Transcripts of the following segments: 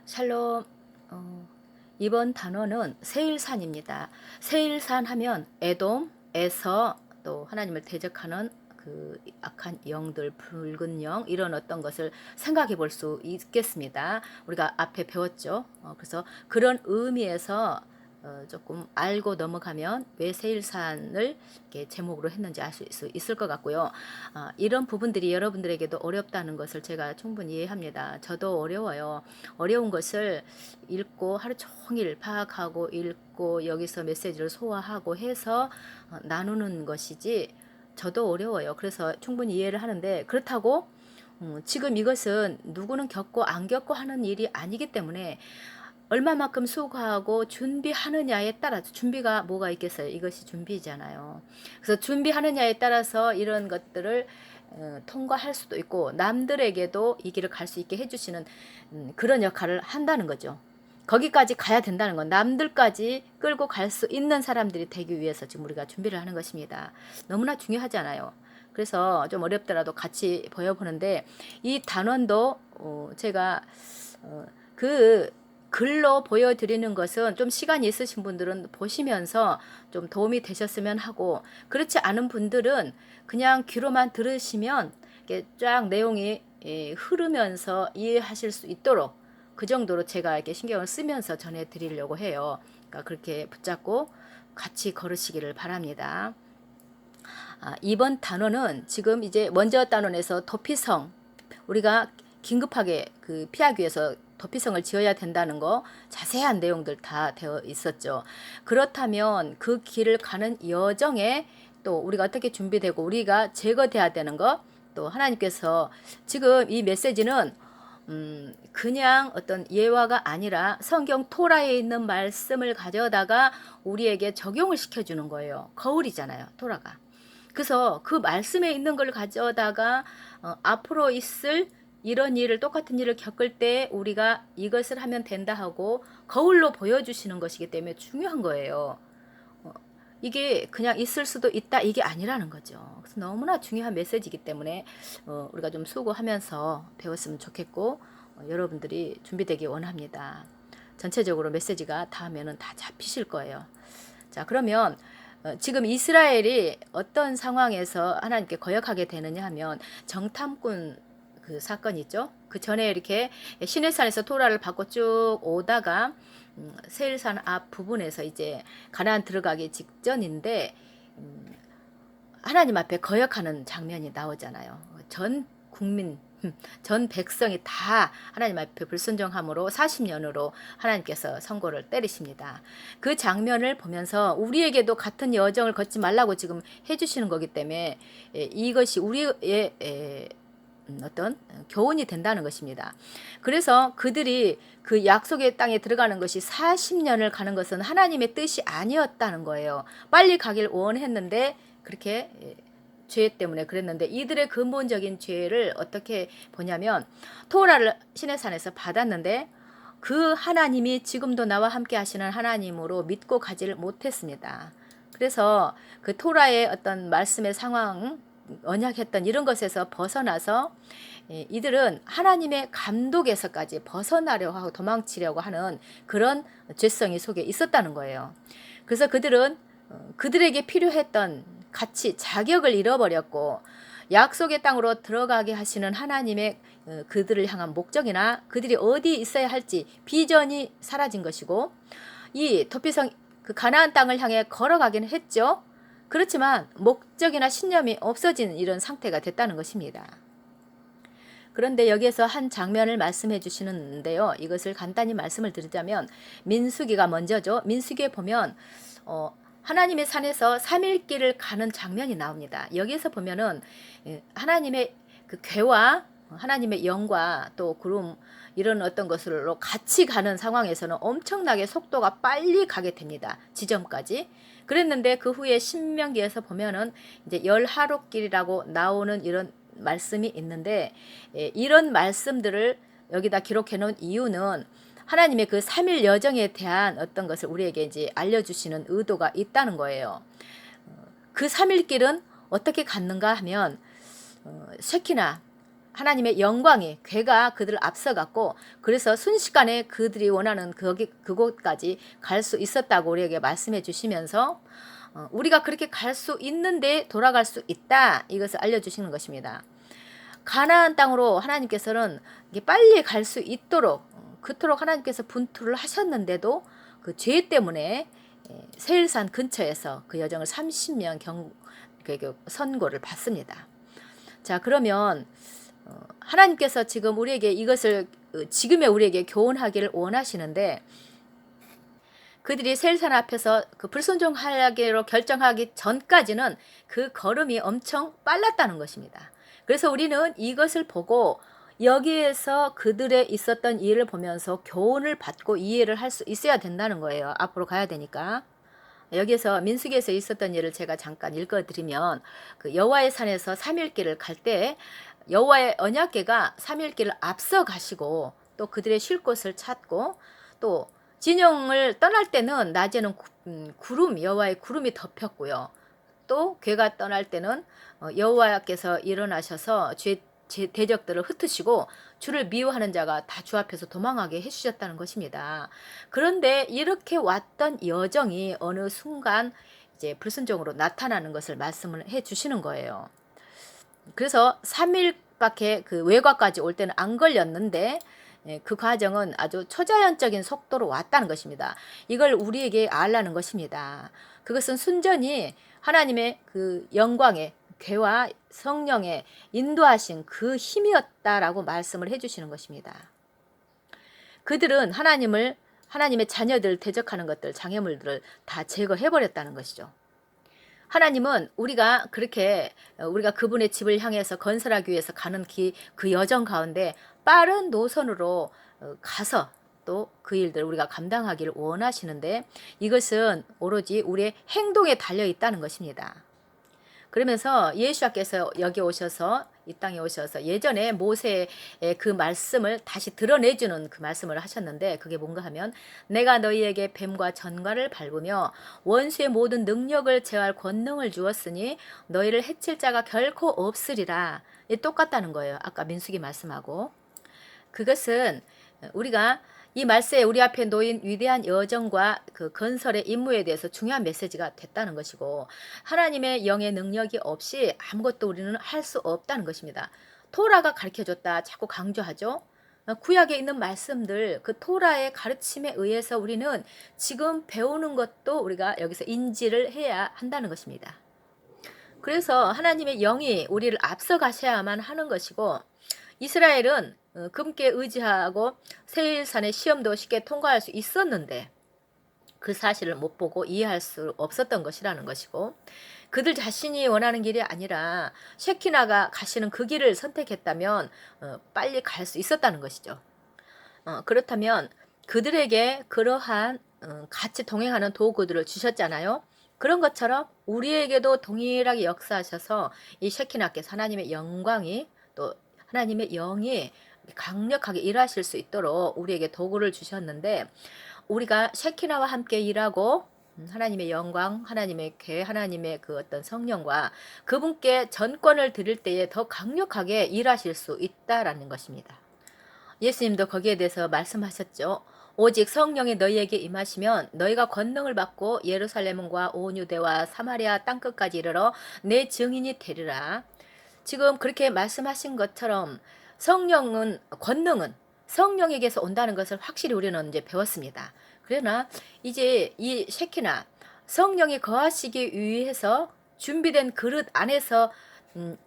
샬롬. 이번 단어는 세일산입니다. 세일산 하면 에돔, 에서, 또 하나님을 대적하는 그 악한 영들, 붉은 영, 이런 어떤 것을 생각해 볼 수 있겠습니다. 우리가 앞에 배웠죠. 그래서 그런 의미에서 조금 알고 넘어가면 왜 세일산을 이렇게 제목으로 했는지 알 수 있을 것 같고요. 이런 부분들이 여러분들에게도 어렵다는 것을 제가 충분히 이해합니다. 저도 어려워요. 어려운 것을 읽고 하루 종일 파악하고 읽고 여기서 메시지를 소화하고 해서 나누는 것이지, 저도 어려워요. 그래서 충분히 이해를 하는데, 그렇다고 지금 이것은 누구는 겪고 안 겪고 하는 일이 아니기 때문에 얼마만큼 수고하고 준비하느냐에 따라서, 준비가 뭐가 있겠어요? 이것이 준비잖아요. 그래서 준비하느냐에 따라서 이런 것들을 통과할 수도 있고, 남들에게도 이 길을 갈 수 있게 해주시는 그런 역할을 한다는 거죠. 거기까지 가야 된다는 건, 남들까지 끌고 갈 수 있는 사람들이 되기 위해서 지금 우리가 준비를 하는 것입니다. 너무나 중요하잖아요. 그래서 좀 어렵더라도 같이 보여보는데, 이 단원도 제가 그 글로 보여드리는 것은 좀 시간이 있으신 분들은 보시면서 좀 도움이 되셨으면 하고, 그렇지 않은 분들은 그냥 귀로만 들으시면 이렇게 쫙 내용이 흐르면서 이해하실 수 있도록, 그 정도로 제가 이렇게 신경을 쓰면서 전해드리려고 해요. 그러니까 그렇게 붙잡고 같이 걸으시기를 바랍니다. 이번 단원은 지금 이제 먼저 단원에서 도피성, 우리가 긴급하게 그 피하기 위해서 도피성을 지어야 된다는 거 자세한 내용들 다 되어 있었죠. 그렇다면 그 길을 가는 여정에 또 우리가 어떻게 준비되고 우리가 제거돼야 되는 거, 또 하나님께서 지금 이 메시지는 그냥 어떤 예화가 아니라 성경 토라에 있는 말씀을 가져다가 우리에게 적용을 시켜주는 거예요. 거울이잖아요, 토라가. 그래서 그 말씀에 있는 걸 가져다가 앞으로 있을 이런 일을, 똑같은 일을 겪을 때 우리가 이것을 하면 된다 하고 거울로 보여주시는 것이기 때문에 중요한 거예요. 이게 그냥 있을 수도 있다, 이게 아니라는 거죠. 그래서 너무나 중요한 메시지이기 때문에 우리가 좀 수고하면서 배웠으면 좋겠고, 여러분들이 준비되기 원합니다. 전체적으로 메시지가 다음에는 다 잡히실 거예요. 자, 그러면 지금 이스라엘이 어떤 상황에서 하나님께 거역하게 되느냐 하면, 정탐꾼 그 사건 있죠. 그 전에 이렇게 시내산에서 토라를 받고 쭉 오다가 세일산 앞 부분에서 이제 가나안 들어가기 직전인데 하나님 앞에 거역하는 장면이 나오잖아요. 전 국민, 전 백성이 다 하나님 앞에 불순종함으로 40년으로 하나님께서 선고를 때리십니다. 그 장면을 보면서 우리에게도 같은 여정을 걷지 말라고 지금 해주시는 거기 때문에 이것이 우리의 어떤 교훈이 된다는 것입니다. 그래서 그들이 그 약속의 땅에 들어가는 것이 40년을 가는 것은 하나님의 뜻이 아니었다는 거예요. 빨리 가길 원했는데 그렇게 죄 때문에 그랬는데, 이들의 근본적인 죄를 어떻게 보냐면, 토라를 시내산에서 받았는데 그 하나님이 지금도 나와 함께 하시는 하나님으로 믿고 가지를 못했습니다. 그래서 그 토라의 어떤 말씀의 상황, 언약했던 이런 것에서 벗어나서 이들은 하나님의 감독에서까지 벗어나려고 하고 도망치려고 하는 그런 죄성이 속에 있었다는 거예요. 그래서 그들은 그들에게 필요했던 가치, 자격을 잃어버렸고, 약속의 땅으로 들어가게 하시는 하나님의 그들을 향한 목적이나 그들이 어디 있어야 할지 비전이 사라진 것이고, 이 도피성 그 가나안 땅을 향해 걸어가긴 했죠. 그렇지만 목적이나 신념이 없어진 이런 상태가 됐다는 것입니다. 그런데 여기에서 한 장면을 말씀해 주시는데요. 이것을 간단히 말씀을 드리자면, 민수기가 먼저죠. 민수기에 보면 하나님의 산에서 3일길을 가는 장면이 나옵니다. 여기에서 보면은 하나님의 그 괴와 하나님의 영과 또 구름, 이런 어떤 것으로 같이 가는 상황에서는 엄청나게 속도가 빨리 가게 됩니다. 지점까지. 그랬는데 그 후에 신명기에서 보면은 이제 열하루길이라고 나오는 이런 말씀이 있는데, 이런 말씀들을 여기다 기록해 놓은 이유는 하나님의 그 3일 여정에 대한 어떤 것을 우리에게 이제 알려주시는 의도가 있다는 거예요. 그 3일 길은 어떻게 갔는가 하면, 쉐키나, 하나님의 영광이 괴가 그들을 앞서갔고 그래서 순식간에 그들이 원하는 그곳까지 갈 수 있었다고 우리에게 말씀해 주시면서 우리가 그렇게 갈 수 있는데 돌아갈 수 있다 이것을 알려주시는 것입니다. 가나안 땅으로 하나님께서는 빨리 갈 수 있도록 그토록 하나님께서 분투를 하셨는데도 그 죄 때문에 세일산 근처에서 그 여정을 30년 선고를 받습니다. 자, 그러면 하나님께서 지금 우리에게 이것을 지금의 우리에게 교훈하기를 원하시는데 그들이 세일산 앞에서 그 불순종하기로 결정하기 전까지는 그 걸음이 엄청 빨랐다는 것입니다. 그래서 우리는 이것을 보고 여기에서 그들의 있었던 일을 보면서 교훈을 받고 이해를 할 수 있어야 된다는 거예요. 앞으로 가야 되니까. 여기에서 민수기에서 있었던 일을 제가 잠깐 읽어드리면 그 여호와의 산에서 3일길을 갈 때 여호와의 언약궤가 3일길을 앞서 가시고 또 그들의 쉴 곳을 찾고 또 진영을 떠날 때는 낮에는 구름 여호와의 구름이 덮였고요. 또 궤가 떠날 때는 여호와께서 일어나셔서 대적들을 흩으시고 주를 미워하는 자가 다 주 앞에서 도망하게 해주셨다는 것입니다. 그런데 이렇게 왔던 여정이 어느 순간 이제 불순종으로 나타나는 것을 말씀을 해주시는 거예요. 그래서 3일밖에 그 외곽까지 올 때는 안 걸렸는데 그 과정은 아주 초자연적인 속도로 왔다는 것입니다. 이걸 우리에게 알라는 것입니다. 그것은 순전히 하나님의 그 영광의 괴와 성령의 인도하신 그 힘이었다라고 말씀을 해주시는 것입니다. 그들은 하나님의 자녀들을 대적하는 것들, 장애물들을 다 제거해버렸다는 것이죠. 하나님은 우리가 그분의 집을 향해서 건설하기 위해서 가는 그 여정 가운데 빠른 노선으로 가서 또 그 일들을 우리가 감당하기를 원하시는데 이것은 오로지 우리의 행동에 달려 있다는 것입니다. 그러면서 예수께서 여기 오셔서 이 땅에 오셔서 예전에 모세의 그 말씀을 다시 드러내주는 그 말씀을 하셨는데 그게 뭔가 하면 내가 너희에게 뱀과 전갈을 밟으며 원수의 모든 능력을 제어할 권능을 주었으니 너희를 해칠 자가 결코 없으리라. 똑같다는 거예요. 아까 민수기 말씀하고. 그것은 우리가 이 말세에 우리 앞에 놓인 위대한 여정과 그 건설의 임무에 대해서 중요한 메시지가 됐다는 것이고 하나님의 영의 능력이 없이 아무것도 우리는 할 수 없다는 것입니다. 토라가 가르쳐줬다 자꾸 강조하죠. 구약에 있는 말씀들 그 토라의 가르침에 의해서 우리는 지금 배우는 것도 우리가 여기서 인지를 해야 한다는 것입니다. 그래서 하나님의 영이 우리를 앞서 가셔야만 하는 것이고 이스라엘은 금께 의지하고 세일산의 시험도 쉽게 통과할 수 있었는데 그 사실을 못 보고 이해할 수 없었던 것이라는 것이고 그들 자신이 원하는 길이 아니라 셰키나가 가시는 그 길을 선택했다면 빨리 갈 수 있었다는 것이죠. 그렇다면 그들에게 그러한 같이 동행하는 도구들을 주셨잖아요. 그런 것처럼 우리에게도 동일하게 역사하셔서 이 셰키나께서 하나님의 영광이 또 하나님의 영이 강력하게 일하실 수 있도록 우리에게 도구를 주셨는데 우리가 셰키나와 함께 일하고 하나님의 영광, 하나님의 궤, 하나님의 그 어떤 성령과 그분께 전권을 드릴 때에 더 강력하게 일하실 수 있다라는 것입니다. 예수님도 거기에 대해서 말씀하셨죠. 오직 성령이 너희에게 임하시면 너희가 권능을 받고 예루살렘과 온 유대와 사마리아 땅끝까지 이르러 내 증인이 되리라. 지금 그렇게 말씀하신 것처럼 권능은 성령에게서 온다는 것을 확실히 우리는 이제 배웠습니다. 그러나 이제 이 셰키나 성령이 거하시기 위해서 준비된 그릇 안에서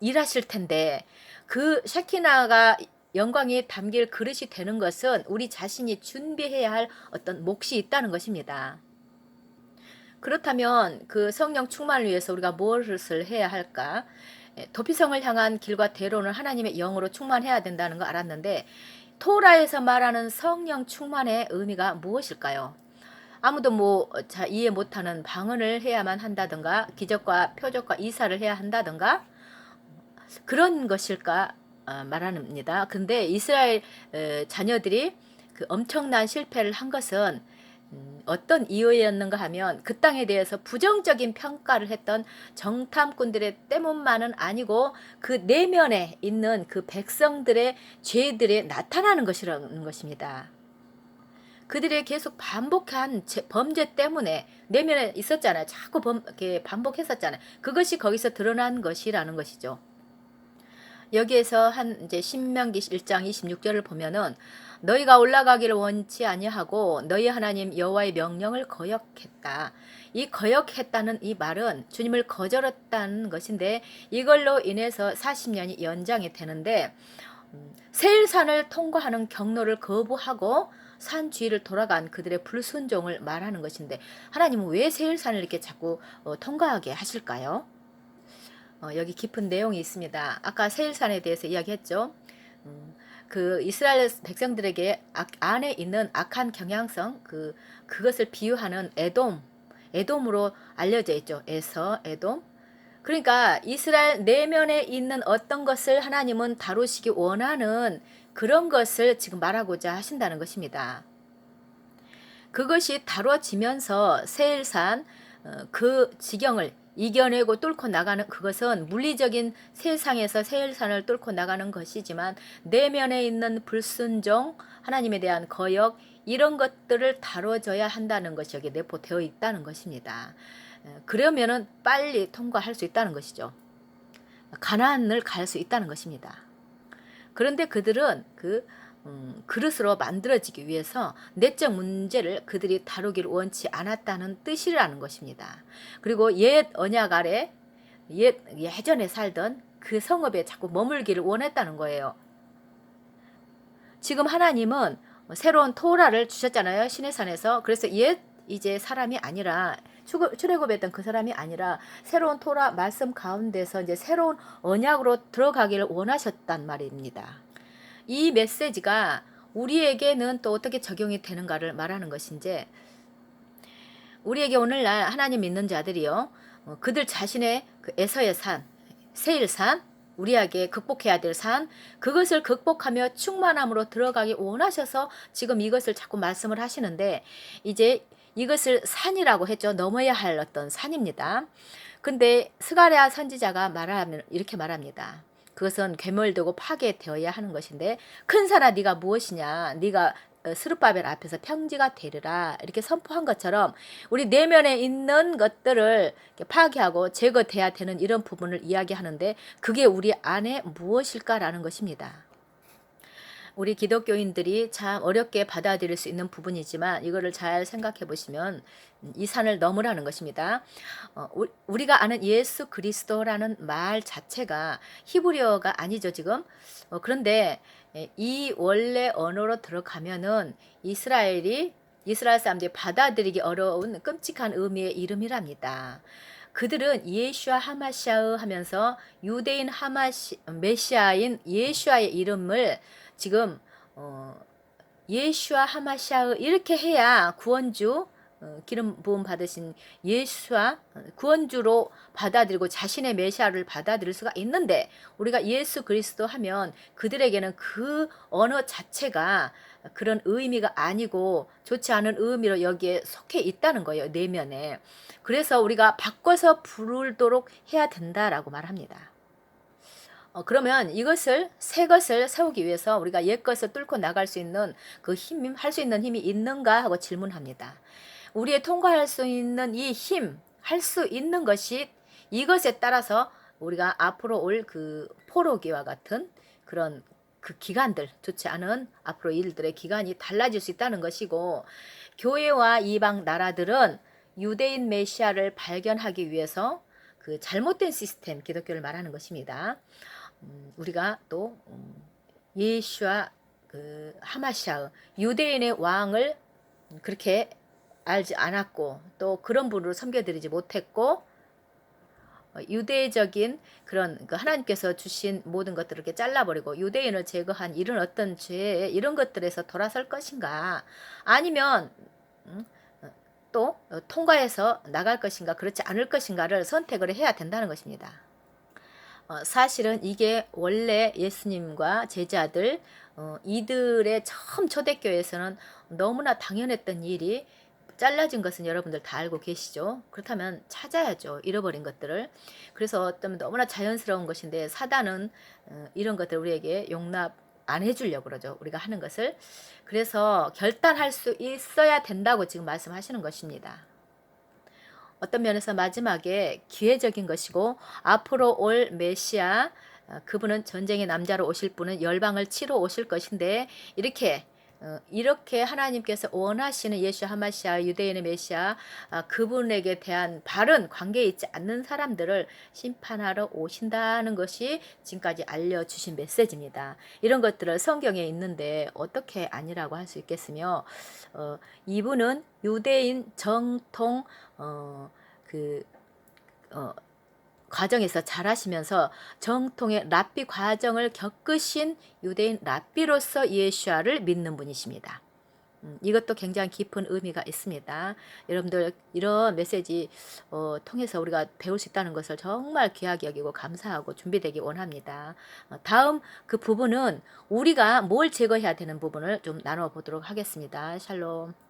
일하실 텐데 그 셰키나가 영광이 담길 그릇이 되는 것은 우리 자신이 준비해야 할 어떤 몫이 있다는 것입니다. 그렇다면 그 성령 충만을 위해서 우리가 무엇을 해야 할까? 도피성을 향한 길과 대로는 하나님의 영으로 충만해야 된다는 거 알았는데 토라에서 말하는 성령 충만의 의미가 무엇일까요? 아무도 이해 못하는 방언을 해야만 한다든가 기적과 표적과 이사를 해야 한다든가 그런 것일까 말합니다. 근데 이스라엘 자녀들이 그 엄청난 실패를 한 것은 어떤 이유였는가 하면 그 땅에 대해서 부정적인 평가를 했던 정탐꾼들의 때문만은 아니고 그 내면에 있는 그 백성들의 죄들이 나타나는 것이라는 것입니다. 그들의 계속 반복한 범죄 때문에 내면에 있었잖아요. 자꾸 이렇게 반복했었잖아요. 그것이 거기서 드러난 것이라는 것이죠. 여기에서 한 이제 신명기 1장 26절을 보면은 너희가 올라가기를 원치 아니하고 너희 하나님 여호와의 명령을 거역했다. 이 거역했다는 이 말은 주님을 거절했다는 것인데 이걸로 인해서 40년이 연장이 되는데 세일산을 통과하는 경로를 거부하고 산 뒤를 돌아간 그들의 불순종을 말하는 것인데 하나님은 왜 세일산을 이렇게 자꾸 통과하게 하실까요? 여기 깊은 내용이 있습니다. 아까 세일산에 대해서 이야기했죠. 그 이스라엘 백성들에게 안에 있는 악한 경향성 그것을 비유하는 에돔으로 알려져 있죠. 에돔. 그러니까 이스라엘 내면에 있는 어떤 것을 하나님은 다루시기 원하는 그런 것을 지금 말하고자 하신다는 것입니다. 그것이 다뤄지면서 세일산 그 지경을 이겨내고 뚫고 나가는 그것은 물리적인 세상에서 세일산을 뚫고 나가는 것이지만 내면에 있는 불순종, 하나님에 대한 거역 이런 것들을 다뤄져야 한다는 것이 여기 내포되어 있다는 것입니다. 그러면은 빨리 통과할 수 있다는 것이죠. 가나안을 갈 수 있다는 것입니다. 그런데 그들은 그릇으로 만들어지기 위해서 내적 문제를 그들이 다루기를 원치 않았다는 뜻이라는 것입니다. 그리고 옛 언약 아래 예전에 살던 그 성읍에 자꾸 머물기를 원했다는 거예요. 지금 하나님은 새로운 토라를 주셨잖아요. 시내산에서. 그래서 이제 사람이 아니라 출애굽했던 그 사람이 아니라 새로운 토라 말씀 가운데서 이제 새로운 언약으로 들어가기를 원하셨단 말입니다. 이 메시지가 우리에게는 또 어떻게 적용이 되는가를 말하는 것인지 우리에게 오늘날 하나님 믿는 자들이요. 그들 자신의 그 에서의 산, 세일산, 우리에게 극복해야 될 산, 그것을 극복하며 충만함으로 들어가기 원하셔서 지금 이것을 자꾸 말씀을 하시는데 이제 이것을 산이라고 했죠. 넘어야 할 어떤 산입니다. 근데 스가랴 선지자가 이렇게 말합니다. 그것은 괴멸되고 파괴되어야 하는 것인데 큰 산아 네가 무엇이냐 네가 스룹바벨 앞에서 평지가 되리라 이렇게 선포한 것처럼 우리 내면에 있는 것들을 파괴하고 제거돼야 되는 이런 부분을 이야기하는데 그게 우리 안에 무엇일까라는 것입니다. 우리 기독교인들이 참 어렵게 받아들일 수 있는 부분이지만 이거를 잘 생각해 보시면 이 산을 넘으라는 것입니다. 우리가 아는 예수 그리스도라는 말 자체가 히브리어가 아니죠 지금. 그런데 이 원래 언어로 들어가면은 이스라엘 사람들이 받아들이기 어려운 끔찍한 의미의 이름이랍니다. 그들은 예슈아 하마샤흐 하면서 유대인 메시아인 예슈아의 이름을 지금 예슈아 하마샤흐 이렇게 해야 구원주 기름 부음 받으신 예수와 구원주로 받아들이고 자신의 메시아를 받아들일 수가 있는데 우리가 예수 그리스도 하면 그들에게는 그 언어 자체가 그런 의미가 아니고 좋지 않은 의미로 여기에 속해 있다는 거예요. 내면에. 그래서 우리가 바꿔서 부르도록 해야 된다라고 말합니다. 그러면 새 것을 세우기 위해서 우리가 옛 것을 뚫고 나갈 수 있는 할 수 있는 힘이 있는가 하고 질문합니다. 우리의 통과할 수 있는 이 할 수 있는 것이 이것에 따라서 우리가 앞으로 올 그 포로기와 같은 그런 그 기간들, 좋지 않은 앞으로 일들의 기간이 달라질 수 있다는 것이고 교회와 이방 나라들은 유대인 메시아를 발견하기 위해서 그 잘못된 시스템, 기독교를 말하는 것입니다. 우리가 또 예수와 그 하마샤흐 유대인의 왕을 그렇게 알지 않았고 또 그런 분으로 섬겨드리지 못했고 유대적인 그런 하나님께서 주신 모든 것들을 이렇게 잘라버리고 유대인을 제거한 이런 어떤 죄 이런 것들에서 돌아설 것인가 아니면 또 통과해서 나갈 것인가 그렇지 않을 것인가를 선택을 해야 된다는 것입니다. 사실은 이게 원래 예수님과 제자들 이들의 처음 초대교회에서는 너무나 당연했던 일이 잘라진 것은 여러분들 다 알고 계시죠? 그렇다면 찾아야죠. 잃어버린 것들을. 그래서 어떤 너무나 자연스러운 것인데 사단은 이런 것들 우리에게 용납 안 해주려고 그러죠. 우리가 하는 것을. 그래서 결단할 수 있어야 된다고 지금 말씀하시는 것입니다. 어떤 면에서 마지막에 기회적인 것이고 앞으로 올 메시아 그분은 전쟁의 남자로 오실 분은 열방을 치러 오실 것인데 이렇게 하나님께서 원하시는 예수 하마시아 유대인의 메시아 그분에게 대한 바른 관계에 있지 않는 사람들을 심판하러 오신다는 것이 지금까지 알려주신 메시지입니다. 이런 것들을 성경에 있는데 어떻게 아니라고 할 수 있겠으며 이분은 유대인 정통 그 과정에서 자라시면서 정통의 랍비 과정을 겪으신 유대인 랍비로서 예수아를 믿는 분이십니다. 이것도 굉장히 깊은 의미가 있습니다. 여러분들 이런 메시지 통해서 우리가 배울 수 있다는 것을 정말 귀하게 여기고 감사하고 준비되기 원합니다. 다음 그 부분은 우리가 뭘 제거해야 되는 부분을 좀 나눠보도록 하겠습니다. 샬롬.